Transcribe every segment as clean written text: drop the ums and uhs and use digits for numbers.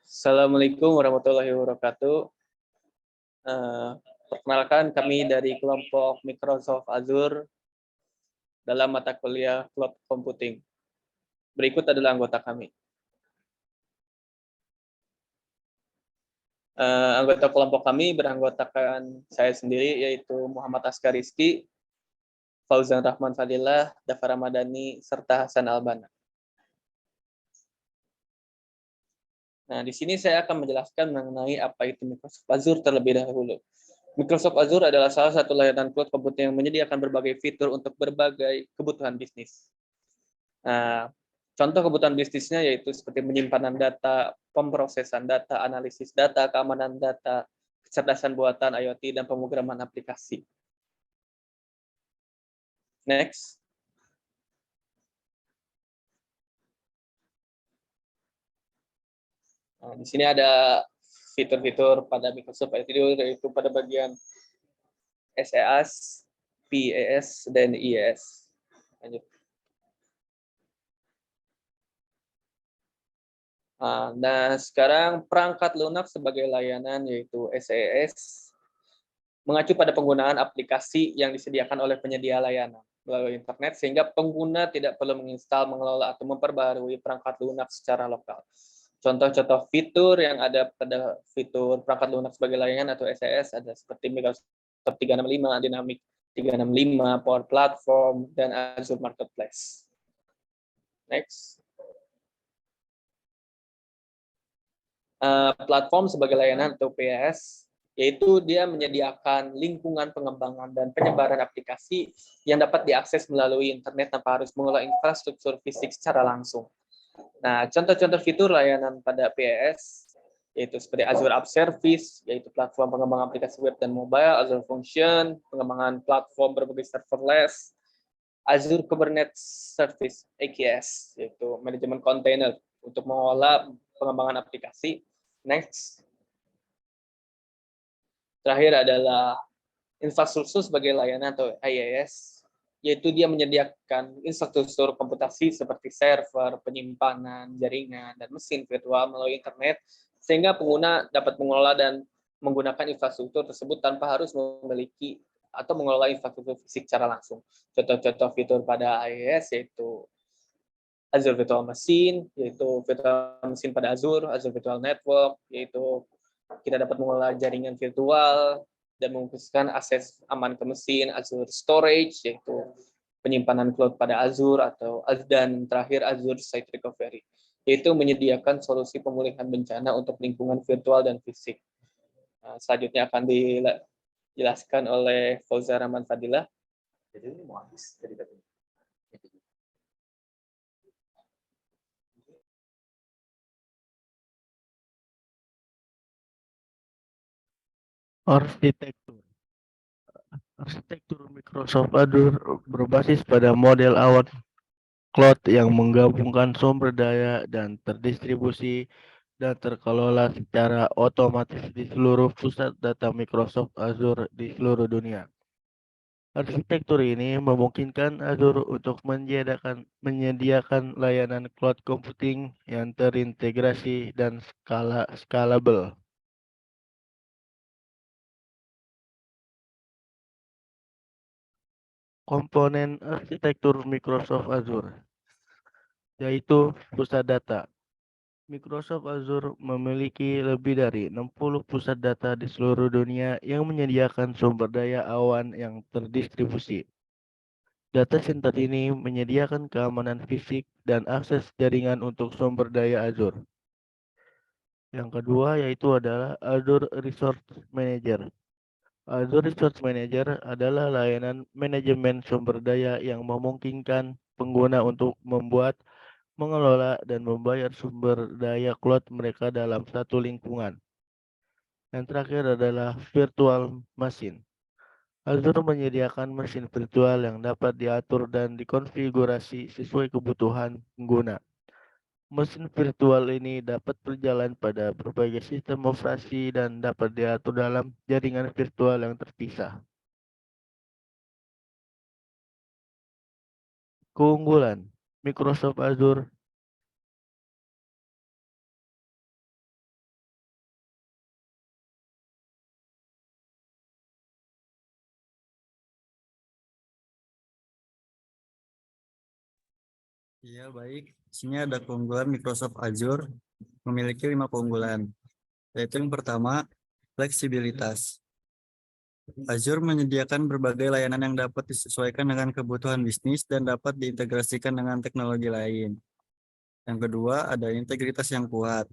Assalamualaikum warahmatullahi wabarakatuh. Perkenalkan, kami dari kelompok Microsoft Azure dalam mata kuliah Cloud Computing. Berikut adalah anggota kami. Anggota kelompok kami beranggotakan saya sendiri, yaitu Muhammad Askar Rizky, Fauzan Rahman Fadilah, Dafar Ramadhani, serta Hasan Albana. Nah, di sini saya akan menjelaskan mengenai apa itu Microsoft Azure terlebih dahulu. Microsoft Azure adalah salah satu layanan cloud computing yang menyediakan berbagai fitur untuk berbagai kebutuhan bisnis. Nah, contoh kebutuhan bisnisnya yaitu seperti penyimpanan data, pemrosesan data, analisis data, keamanan data, kecerdasan buatan IoT, dan pemrograman aplikasi. Next. Nah, di sini ada fitur-fitur pada Microsoft Azure, yaitu pada bagian SaaS, PaaS, dan IaaS. Lanjut. Nah, sekarang perangkat lunak sebagai layanan yaitu SaaS mengacu pada penggunaan aplikasi yang disediakan oleh penyedia layanan melalui internet, sehingga pengguna tidak perlu menginstal, mengelola, atau memperbarui perangkat lunak secara lokal. Contoh-contoh fitur yang ada pada fitur perangkat lunak sebagai layanan atau SaaS ada seperti Microsoft 365, Dynamics 365, Power Platform, dan Azure Marketplace. Next. Platform sebagai layanan atau PaaS, yaitu dia menyediakan lingkungan pengembangan dan penyebaran aplikasi yang dapat diakses melalui internet tanpa harus mengelola infrastruktur fisik secara langsung. Nah, contoh-contoh fitur layanan pada PaaS yaitu seperti Azure App Service, yaitu platform pengembangan aplikasi web dan mobile, Azure Function, pengembangan platform berbagai serverless, Azure Kubernetes Service, AKS, yaitu manajemen kontainer untuk mengolah pengembangan aplikasi. Next. Terakhir adalah infrastruktur sebagai layanan atau IaaS, yaitu dia menyediakan infrastruktur komputasi seperti server, penyimpanan, jaringan, dan mesin virtual melalui internet, sehingga pengguna dapat mengelola dan menggunakan infrastruktur tersebut tanpa harus memiliki atau mengelola infrastruktur fisik secara langsung. Contoh-contoh fitur pada IaaS yaitu Azure Virtual Machine, yaitu virtual machine pada Azure, Azure Virtual Network, yaitu kita dapat mengelola jaringan virtual dan mengkhususkan akses aman ke mesin, Azure Storage, yaitu penyimpanan cloud pada Azure, dan terakhir Azure Site Recovery, yaitu menyediakan solusi pemulihan bencana untuk lingkungan virtual dan fisik. Nah, selanjutnya akan dijelaskan oleh Fauzan Rahman Fadilah. Jadi ini mau habis dari tadi. Arsitektur Microsoft Azure berbasis pada model awal cloud yang menggabungkan sumber daya dan terdistribusi dan terkelola secara otomatis di seluruh pusat data Microsoft Azure di seluruh dunia. Arsitektur ini memungkinkan Azure untuk menyediakan layanan cloud computing yang terintegrasi dan scalable. Komponen arsitektur Microsoft Azure, yaitu pusat data. Microsoft Azure memiliki lebih dari 60 pusat data di seluruh dunia yang menyediakan sumber daya awan yang terdistribusi. Data center ini menyediakan keamanan fisik dan akses jaringan untuk sumber daya Azure. Yang kedua yaitu adalah Azure Resource Manager. Azure Resource Manager adalah layanan manajemen sumber daya yang memungkinkan pengguna untuk membuat, mengelola, dan membayar sumber daya cloud mereka dalam satu lingkungan. Yang terakhir adalah Virtual Machine. Azure menyediakan mesin virtual yang dapat diatur dan dikonfigurasi sesuai kebutuhan pengguna. Mesin virtual ini dapat berjalan pada berbagai sistem operasi dan dapat diatur dalam jaringan virtual yang terpisah. Keunggulan Microsoft Azure Iya, baik. Di sini ada keunggulan Microsoft Azure memiliki 5 keunggulan, yaitu yang pertama, fleksibilitas. Azure menyediakan berbagai layanan yang dapat disesuaikan dengan kebutuhan bisnis dan dapat diintegrasikan dengan teknologi lain. Yang kedua, ada integritas yang kuat.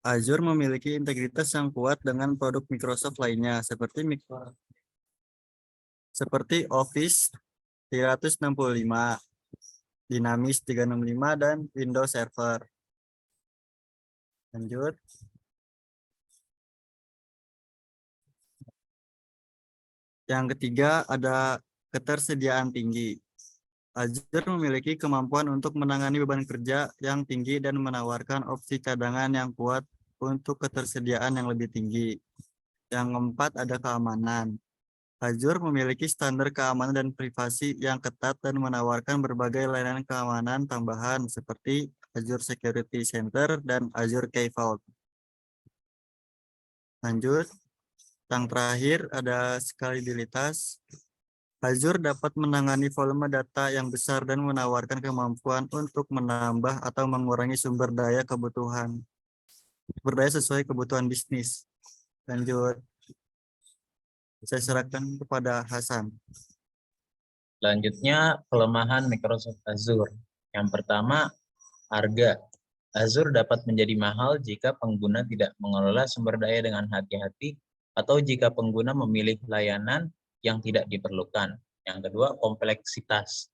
Azure memiliki integritas yang kuat dengan produk Microsoft lainnya seperti Office 365, Dynamics 365, dan Windows Server. Lanjut. Yang ketiga ada ketersediaan tinggi. Azure memiliki kemampuan untuk menangani beban kerja yang tinggi dan menawarkan opsi cadangan yang kuat untuk ketersediaan yang lebih tinggi. Yang keempat ada keamanan. Azure memiliki standar keamanan dan privasi yang ketat dan menawarkan berbagai layanan keamanan tambahan seperti Azure Security Center dan Azure Key Vault. Lanjut. Yang terakhir ada scalabilitas. Azure dapat menangani volume data yang besar dan menawarkan kemampuan untuk menambah atau mengurangi sumber daya sesuai kebutuhan bisnis. Lanjut. Saya serahkan kepada Hasan. Selanjutnya, kelemahan Microsoft Azure. Yang pertama, harga. Azure dapat menjadi mahal jika pengguna tidak mengelola sumber daya dengan hati-hati atau jika pengguna memilih layanan yang tidak diperlukan. Yang kedua, kompleksitas.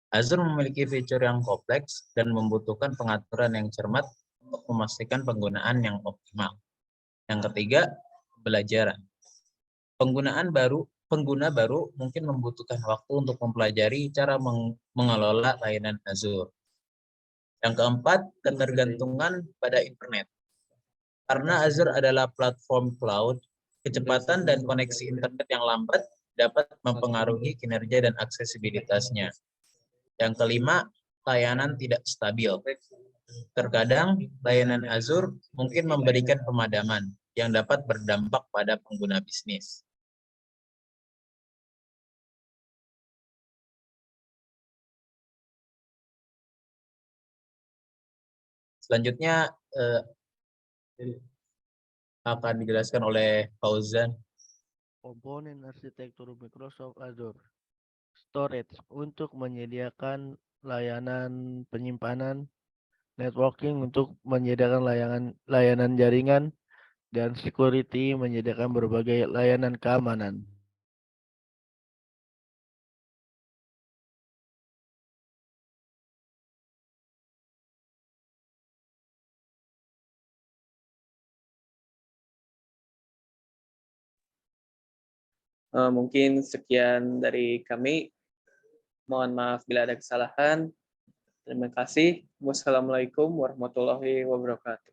Azure memiliki fitur yang kompleks dan membutuhkan pengaturan yang cermat untuk memastikan penggunaan yang optimal. Yang ketiga, pembelajaran. Pengguna baru mungkin membutuhkan waktu untuk mempelajari cara mengelola layanan Azure. Yang keempat, ketergantungan pada internet. Karena Azure adalah platform cloud, kecepatan dan koneksi internet yang lambat dapat mempengaruhi kinerja dan aksesibilitasnya. Yang kelima, layanan tidak stabil. Terkadang, layanan Azure mungkin memberikan pemadaman yang dapat berdampak pada pengguna bisnis. Selanjutnya akan dijelaskan oleh Fauzan. Komponen arsitektur Microsoft Azure. Storage untuk menyediakan layanan penyimpanan, networking untuk menyediakan layanan jaringan, dan security menyediakan berbagai layanan keamanan. Mungkin sekian dari kami. Mohon maaf bila ada kesalahan. Terima kasih. Wassalamualaikum warahmatullahi wabarakatuh.